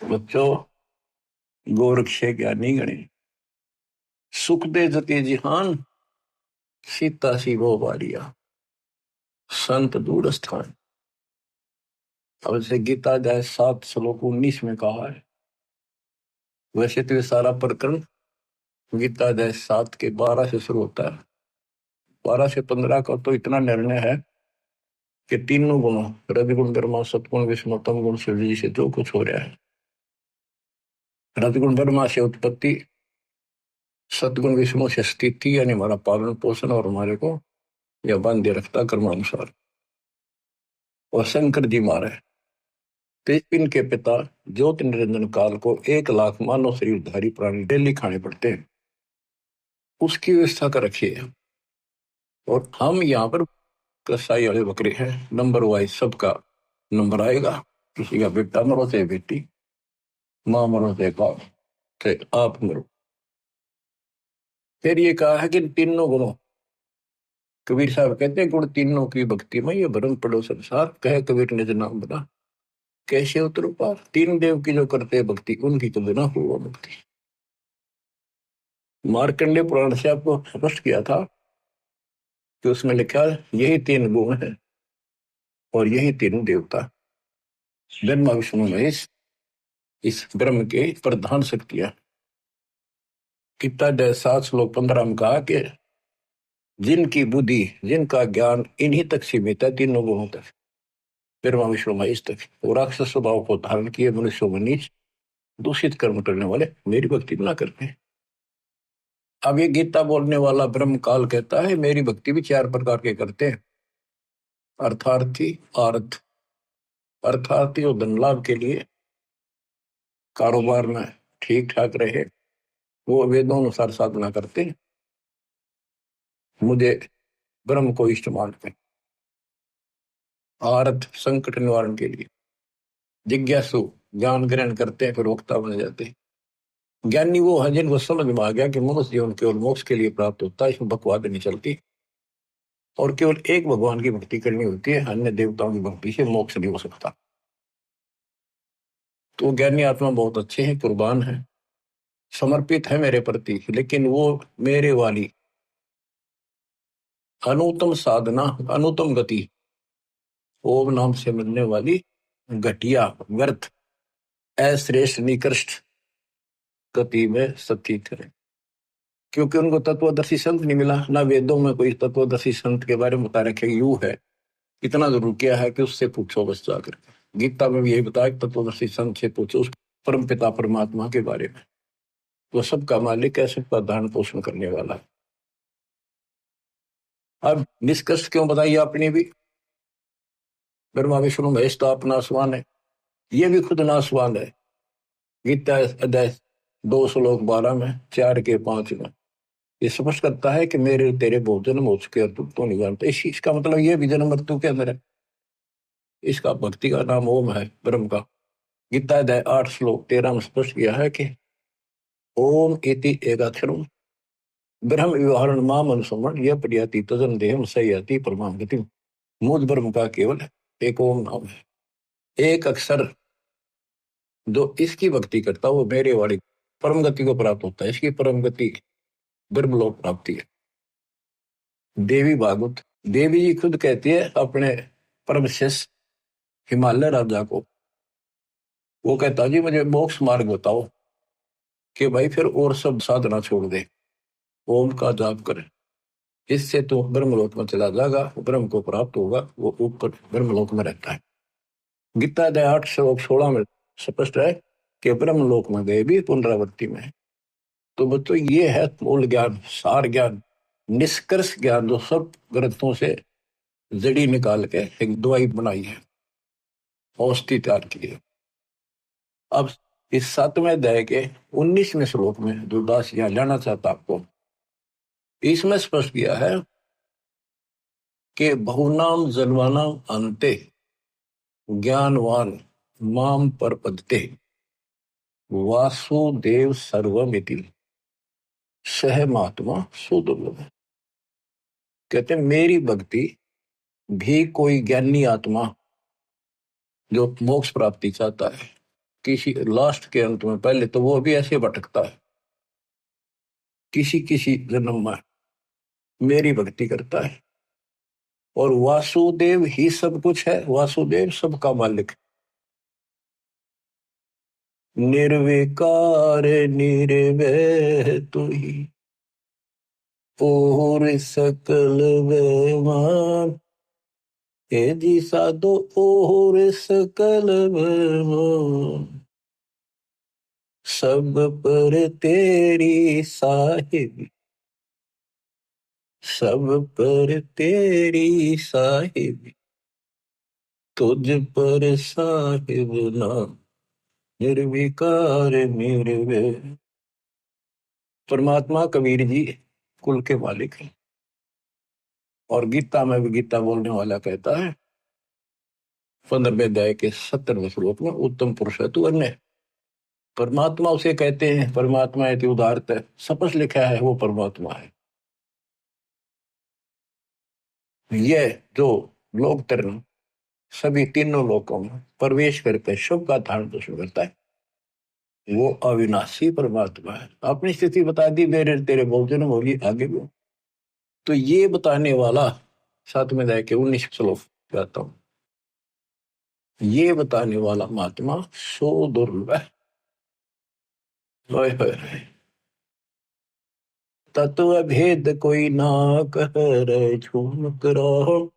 बच्चों, गोरक्षे ज्ञानी गणे, सुख दे जति जिहान, सीता सी वो बारिया, संत दूर स्थान। अब से गीता अध्याय 7 श्लोक 19 में कहा है। वैसे तो ये सारा प्रकरण गीता अध्याय 7 के 12 से शुरू होता है। 12 से 15 का तो इतना निर्णय है कि तीनों गुणों रजगुण ब्रह्मा सतगुण विष्णु तम गुण शिव जी से जो कुछ हो रहा है, रजगुण ब्रह्मा से उत्पत्ति, सतगुण विष्णु से स्थिति यानी हमारा पालन पोषण और हमारे को यह बांधे रखता कर्मानुसार, और शंकर जी मारे तेजपिन के पिता ज्योति निरंजन काल को 1 लाख मानव शरीरधारी प्राणी डेली खाने पड़ते हैं, उसकी व्यवस्था कर रखी है। और हम यहाँ पर कसाई वाले बकरे हैं, नंबर वाइज सबका नंबर आएगा। किसी का बेटा मरो चाहे बेटी, माँ मरो चाहे बाप, चाहे आप मरो। फिर ये कहा है कि तीनों गुणों, कबीर साहब कहते हैं गुण तीनों की भक्ति में ये भरम पड़ो संसार, कहे कबीर निज नाम बना कैसे उतरो पार। तीन देव की जो करते हैं भक्ति, उनकी तो बिना हुआ भक्ति। मार्कंडेय पुराण से आपको स्पष्ट किया था कि उसमें लिखा यही 3 गुण है और यही 3 देवता, ब्रह्मा विष्णु महेश, इस ब्रह्म के प्रधान शक्तियां। गीता अध्याय 7 श्लोक 15 में कहा कि जिनकी बुद्धि, जिनका ज्ञान इन्हीं तक सीमित है, तीनों गुणों तक, ब्रह्मा विष्णु महेश तक, वो राक्षस स्वभाव को धारण किए मनुष्यों में नीच दूषित कर्म करने वाले मेरी भक्ति ना करते हैं। अब ये गीता बोलने वाला ब्रह्म काल कहता है मेरी भक्ति भी 4 प्रकार के करते हैं। अर्थार्थी, आर्थ, अर्थार्थी और धन लाभ के लिए, कारोबार में ठीक ठाक रहे, वो वेदों अनुसार साधना करते हैं, मुझे ब्रह्म को इष्ट मानते हैं। आर्थ, संकट निवारण के लिए, जिज्ञासु, ज्ञान ग्रहण करते हैं फिर वक्ता बन जाते हैं। ज्ञानी वो है जिनको समझ में आ गया कि मनुष्य जीवन केवल मोक्ष के लिए प्राप्त होता है, इसमें बकवाद नहीं चलती, और केवल एक भगवान की भक्ति करनी होती है, अन्य देवताओं की भक्ति से मोक्ष नहीं हो सकता। तो ज्ञानी आत्मा बहुत अच्छे हैं, कुर्बान है, समर्पित है मेरे प्रति, लेकिन वो मेरे वाली अनुत्तम साधना, अनुत्तम गति, ओम नाम से मिलने वाली घटिया व्यर्थ अश्रेष्ठ निकृष्ट गति में स्थित है। क्योंकि उनको तत्वदर्शी संत नहीं मिला, ना वेदों में कोई तत्वदर्शी संत के बारे में बता रखे यू है, इतना जरूर किया है कि उससे पूछो बस जाकर। गीता में भी यही बताया कि तत्वदर्शी संत से पूछो उस परम पिता परमात्मा के बारे में, वो सबका मालिक है, सबका धारण पोषण करने वाला है। अब निष्कर्ष क्यों बताइए, अपनी भी ब्रह्मा विष्णु महेश तो आप नासवान है, ये भी खुद नासवान है। गीता अध्याय 2 श्लोक 12 में, 4 के 5 में ये स्पष्ट करता है कि मेरे तेरे बहुत जन्म हो चुके और तुम तो नहीं जानते। इसका मतलब ये भी जन्म मृत्यु के अंदर है। इसका भक्ति का नाम ओम है, ब्रह्म का। गीता अध्याय 8 श्लोक 13 में स्पष्ट किया है कि ओम इति एकाक्षरम ब्रह्म व्यवहारण माम अनुसमण यह प्रयाति तजन देहम सयाति परमाम गति। मूल ब्रह्म का केवल एक ओम नाम है, एक अक्षर। जो इसकी भक्ति करता वो मेरे वाली परम गति को प्राप्त होता है। इसकी परम गति ब्रह्मलोक प्राप्ति है। देवी भागवत, देवी जी खुद कहती है अपने परम शिष्य हिमालय राजा को, वो कहता जी मुझे मोक्ष मार्ग बताओ, कि भाई फिर और सब साधना छोड़ दे, ओम का जाप करे, इससे तो ब्रह्मलोक में चला जाएगा, ब्रह्म को प्राप्त होगा, वो ऊपर ब्रह्मलोक में रहता है। गीता अध्याय 8 श्लोक 16 में स्पष्ट है कि ब्रह्मलोक में गए भी पुनरावृत्ति में। तो बच्चों ये है मूल ज्ञान, सार ज्ञान, निष्कर्ष ज्ञान, जो सब ग्रंथों से जड़ी निकाल के एक दवाई बनाई है, औषधि तैयार की है। अब इस 7वें अध्याय के 19वें श्लोक में जो दास यहाँ लाना चाहता आपको, इसमें स्पष्ट किया है कि बहुनाम जन्मानाम अंते ज्ञानवान माम परपदते वासुदेव सर्वमिति सह महात्मा सुदुर्लभ। कहते मेरी भक्ति भी कोई ज्ञानी आत्मा जो मोक्ष प्राप्ति चाहता है, किसी लास्ट के अंत में, पहले तो वो भी ऐसे भटकता है, किसी किसी जन्म में मेरी भक्ति करता है। और वासुदेव ही सब कुछ है, वासुदेव सबका मालिक। निर्विकार निर्भय तू ही, और सकल बेमान, हे जी साधो और सकल बेमान, सब पर तेरी साहिब, सब पर तेरी साहिब, तुझ पर साहिब नाम, निर्विकार निर्भय। परमात्मा कबीर जी कुल के मालिक हैं। और गीता में भी गीता बोलने वाला कहता है 15वें अध्याय के 70वें श्लोक में, उत्तम पुरुष है तू अन्य। परमात्मा उसे कहते हैं, परमात्मा है उदारत है, सपस लिखा है वो परमात्मा है। ये जो लोक तरण सभी तीनों लोकों में प्रवेश करके शुभ का धारण पोषण करता है, वो अविनाशी परमात्मा है। अपनी स्थिति बता दी, मेरे तेरे बहुजन होगी आगे भी। तो ये बताने वाला 7वें अध्याय के 19 श्लोक कहता हूं, ये बताने वाला महात्मा सो दुर्लभ है। तत्व भेद कोई ना कह रहे झूम करो,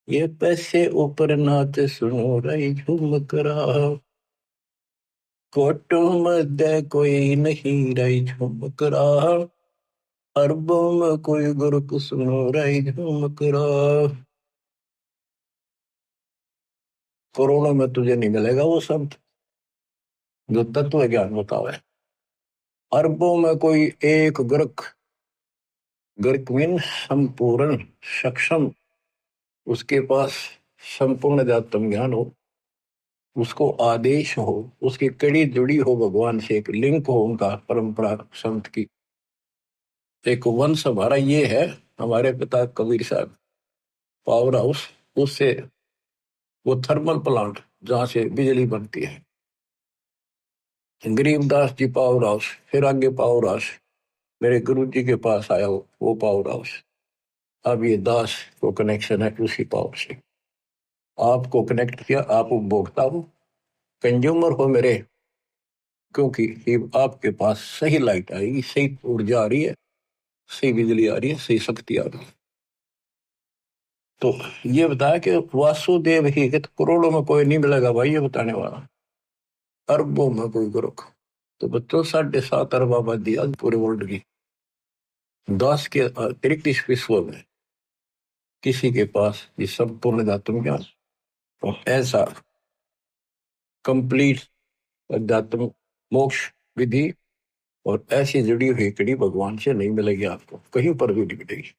ये पैसे ऊपर नाच सुनो रही झूम करो, कोटों मध्य कोई नहीं रही झूम करो, अरबों में कोई गुरु सुनो रही झूम करो। करोड़ों में तुझे नहीं मिलेगा वो संत जो तत्व ज्ञान बतावे। अरबों में कोई एक ग्रक, ग्रक मीन संपूर्ण सक्षम, उसके पास संपूर्ण अध्यात्म ज्ञान हो, उसको आदेश हो, उसकी कड़ी जुड़ी हो भगवान से, एक लिंक हो उनका परंपरा संत की। एक वंश हमारा ये है, हमारे पिता कबीर साहब पावर हाउस, उससे वो थर्मल प्लांट जहां से बिजली बनती है, गरीबदास जी पावर हाउस, फिर आगे पावर हाउस मेरे गुरु जी के पास आया वो पावर हाउस। अब ये दास को कनेक्शन है उसी पावर से, आपको कनेक्ट किया, आप उपभोक्ता हो, कंज्यूमर हो मेरे, क्योंकि ये आपके पास सही लाइट आएगी, सही ऊर्जा आ रही है, सही बिजली आ रही है, सही शक्ति आ रही है। तो ये बताया कि वासुदेव ही है, तो करोड़ों में कोई नहीं मिलेगा भाई, ये बताने वाला अरबों में कोई गुरु। तो बच्चों 7.5 अरब आबादी आज पूरे वर्ल्ड की, 10 के अतिरिक्त इस विश्व में किसी के पास ये संपूर्ण अध्यात्म ज्ञान और ऐसा कंप्लीट अध्यात्म मोक्ष विधि और ऐसी जुड़ी हुई कड़ी भगवान से नहीं मिलेगी, आपको कहीं पर भी नहीं मिलेगी।